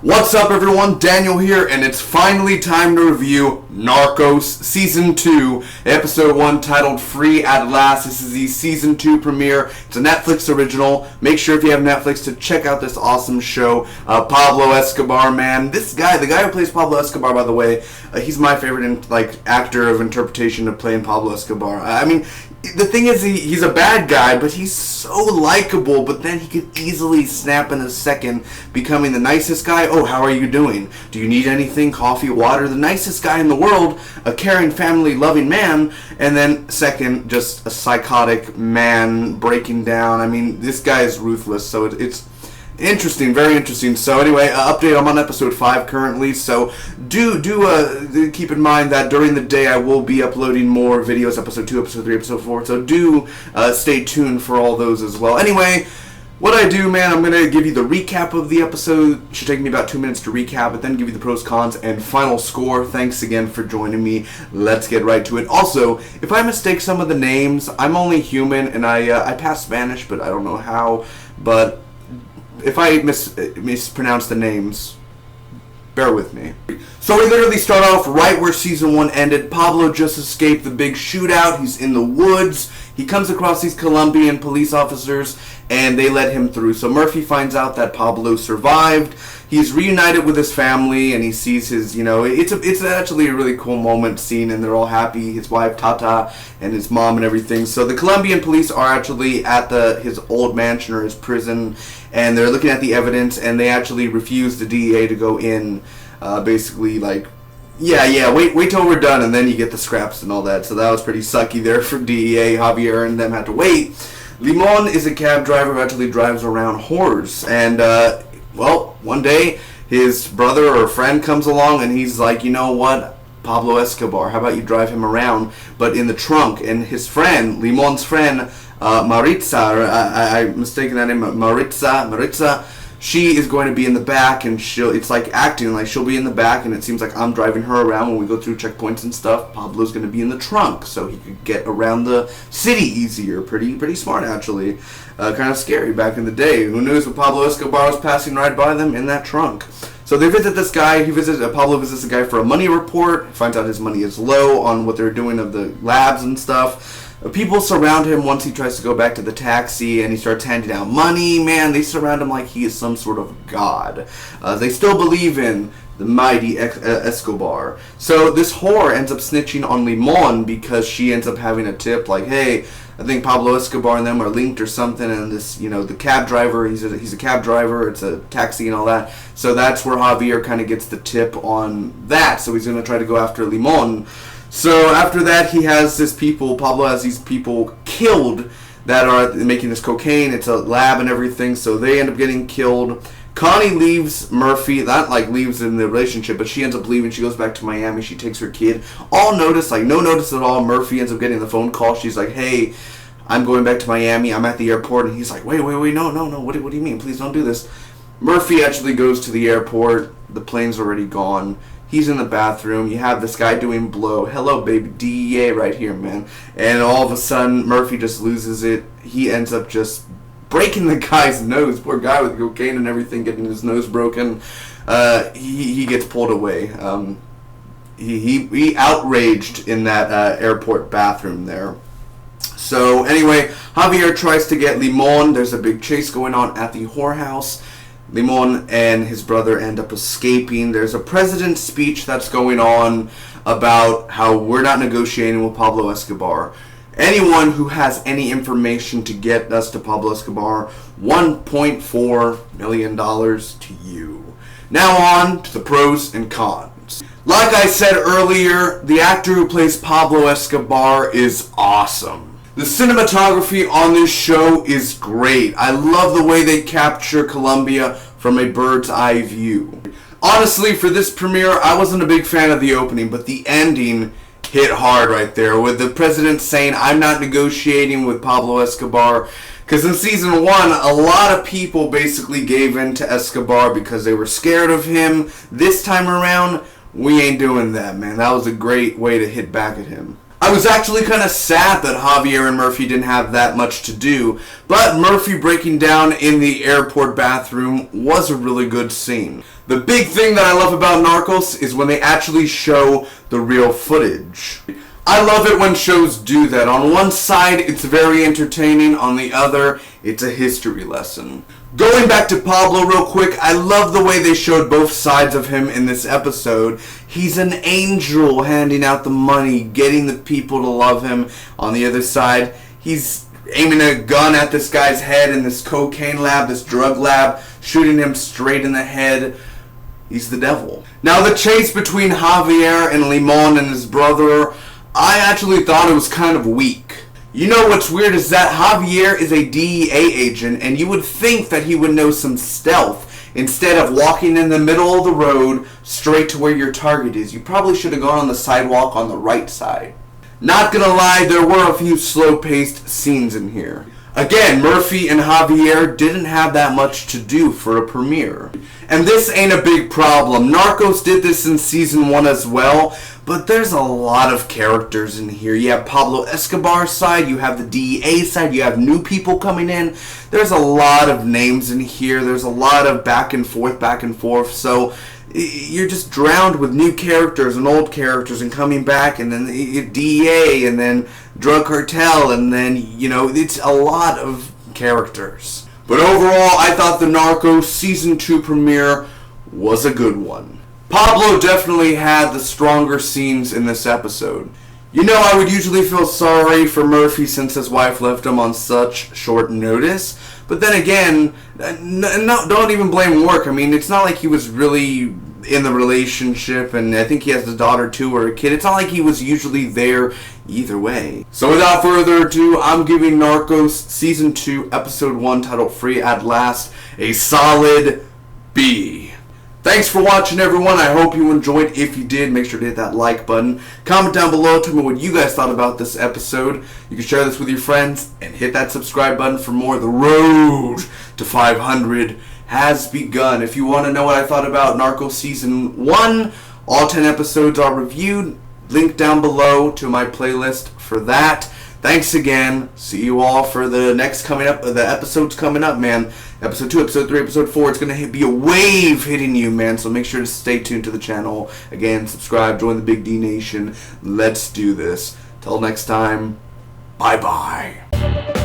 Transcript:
What's up everyone, Daniel here, and it's finally time to review Narcos Season 2, Episode 1, titled Free at Last. This is the Season 2 premiere. It's a Netflix original. Make sure if you have Netflix to check out this awesome show. Pablo Escobar, man. This guy, the guy who plays Pablo Escobar, by the way, he's my favorite actor of interpretation of playing Pablo Escobar. I mean, the thing is, he's a bad guy, but he's so likable, but then he could easily snap in a second, becoming the nicest guy. Oh, how are you doing? Do you need anything? Coffee, water? The nicest guy in the world, a caring, family-loving man, and then second, just a psychotic man breaking down. I mean, this guy is ruthless, so it's interesting, very interesting. So anyway, update, I'm on episode 5 currently, so do keep in mind that during the day I will be uploading more videos, episode 2, episode 3, episode 4, so do stay tuned for all those as well. Anyway, what I do, man, I'm going to give you the recap of the episode. It should take me about 2 minutes to recap, but then give you the pros, cons, and final score. Thanks again for joining me. Let's get right to it. Also, if I mistake some of the names, I'm only human, and I pass Spanish, but I don't know how, but if I mispronounce the names, bear with me. So we literally start off right where Season 1 ended. Pablo just escaped the big shootout. He's in the woods. He comes across these Colombian police officers, and they let him through. So Murphy finds out that Pablo survived. He's reunited with his family, and he sees his, it's actually a really cool moment scene, and they're all happy, his wife Tata and his mom and everything. So the Colombian police are actually at his old mansion or his prison, and they're looking at the evidence, and they actually refuse the DEA to go in, basically like, wait till we're done, and then you get the scraps and all that. So that was pretty sucky there for DEA. Javier and them had to wait. Limon is a cab driver who actually drives around whores, and one day his brother or friend comes along, and he's like, you know what, Pablo Escobar, how about you drive him around, but in the trunk? And his friend, Limon's friend, Maritza, or I'm mistaken that name, Maritza, she is going to be in the back, and it's like acting like she'll be in the back, and it seems like I'm driving her around when we go through checkpoints and stuff. Pablo's going to be in the trunk, so he could get around the city easier. Pretty smart, actually. Kind of scary back in the day. Who knows what Pablo Escobar was passing right by them in that trunk. So they visit this guy. Pablo visits the guy for a money report. He finds out his money is low on what they're doing of the labs and stuff. People surround him once he tries to go back to the taxi, and he starts handing out money. Man, they surround him like he is some sort of god. They still believe in the mighty Escobar. So this whore ends up snitching on Limon because she ends up having a tip like, hey, I think Pablo Escobar and them are linked or something, and this, the cab driver, he's a cab driver, it's a taxi and all that. So that's where Javier kind of gets the tip on that. So he's going to try to go after Limon. So after that, Pablo has these people killed that are making this cocaine. It's a lab and everything, so they end up getting killed. Connie leaves Murphy, not like leaves in the relationship, but she ends up leaving. She goes back to Miami. She takes her kid. No notice at all. Murphy ends up getting the phone call. She's like, hey, I'm going back to Miami. I'm at the airport. And he's like, wait, no. What do you mean? Please don't do this. Murphy actually goes to the airport. The plane's already gone. He's in the bathroom. You have this guy doing blow. Hello, baby. DEA right here, man. And all of a sudden, Murphy just loses it. He ends up just breaking the guy's nose. Poor guy with cocaine and everything, getting his nose broken. He gets pulled away. He outraged in that airport bathroom there. So anyway, Javier tries to get Limon. There's a big chase going on at the whorehouse. Limon and his brother end up escaping. There's a president's speech that's going on about how we're not negotiating with Pablo Escobar. Anyone who has any information to get us to Pablo Escobar, $1.4 million to you. Now on to the pros and cons. Like I said earlier, the actor who plays Pablo Escobar is awesome. The cinematography on this show is great. I love the way they capture Colombia from a bird's eye view. Honestly, for this premiere, I wasn't a big fan of the opening, but the ending hit hard right there, with the president saying, I'm not negotiating with Pablo Escobar. Because in Season 1, a lot of people basically gave in to Escobar because they were scared of him. This time around, we ain't doing that, man. That was a great way to hit back at him. I was actually kind of sad that Javier and Murphy didn't have that much to do, but Murphy breaking down in the airport bathroom was a really good scene. The big thing that I love about Narcos is when they actually show the real footage. I love it when shows do that. On one side, it's very entertaining. On the other, it's a history lesson. Going back to Pablo real quick, I love the way they showed both sides of him in this episode. He's an angel handing out the money, getting the people to love him. On the other side, he's aiming a gun at this guy's head in this cocaine lab, this drug lab, shooting him straight in the head. He's the devil. Now, the chase between Javier and Limon and his brother, I actually thought it was kind of weak. You know what's weird is that Javier is a DEA agent, and you would think that he would know some stealth. Instead of walking in the middle of the road straight to where your target is, you probably should have gone on the sidewalk on the right side. Not gonna lie, there were a few slow-paced scenes in here. Again, Murphy and Javier didn't have that much to do for a premiere. And this ain't a big problem. Narcos did this in season 1 as well, but there's a lot of characters in here. You have Pablo Escobar's side, you have the DEA side, you have new people coming in. There's a lot of names in here. There's a lot of back and forth. So you're just drowned with new characters and old characters and coming back, and then the DEA, and then drug cartel, and then, you know, it's a lot of characters. But overall, I thought the Narcos Season 2 premiere was a good one. Pablo definitely had the stronger scenes in this episode. You know, I would usually feel sorry for Murphy since his wife left him on such short notice. But then again, don't even blame work. I mean, it's not like he was really in the relationship, and I think he has a daughter too, or a kid. It's not like he was usually there either way. So without further ado, I'm giving Narcos Season 2, Episode 1, titled Free at Last, a solid B. Thanks for watching, everyone. I hope you enjoyed. If you did, make sure to hit that like button. Comment down below. Tell me what you guys thought about this episode. You can share this with your friends and hit that subscribe button for more. The road to 500 has begun. If you want to know what I thought about Narcos Season 1, all 10 episodes are reviewed. Link down below to my playlist for that. Thanks again. See you all for the next coming up, the episodes coming up, man. Episode 2, Episode 3, Episode 4. It's going to be a wave hitting you, man. So make sure to stay tuned to the channel. Again, subscribe, join the Big D Nation. Let's do this. Till next time, bye-bye.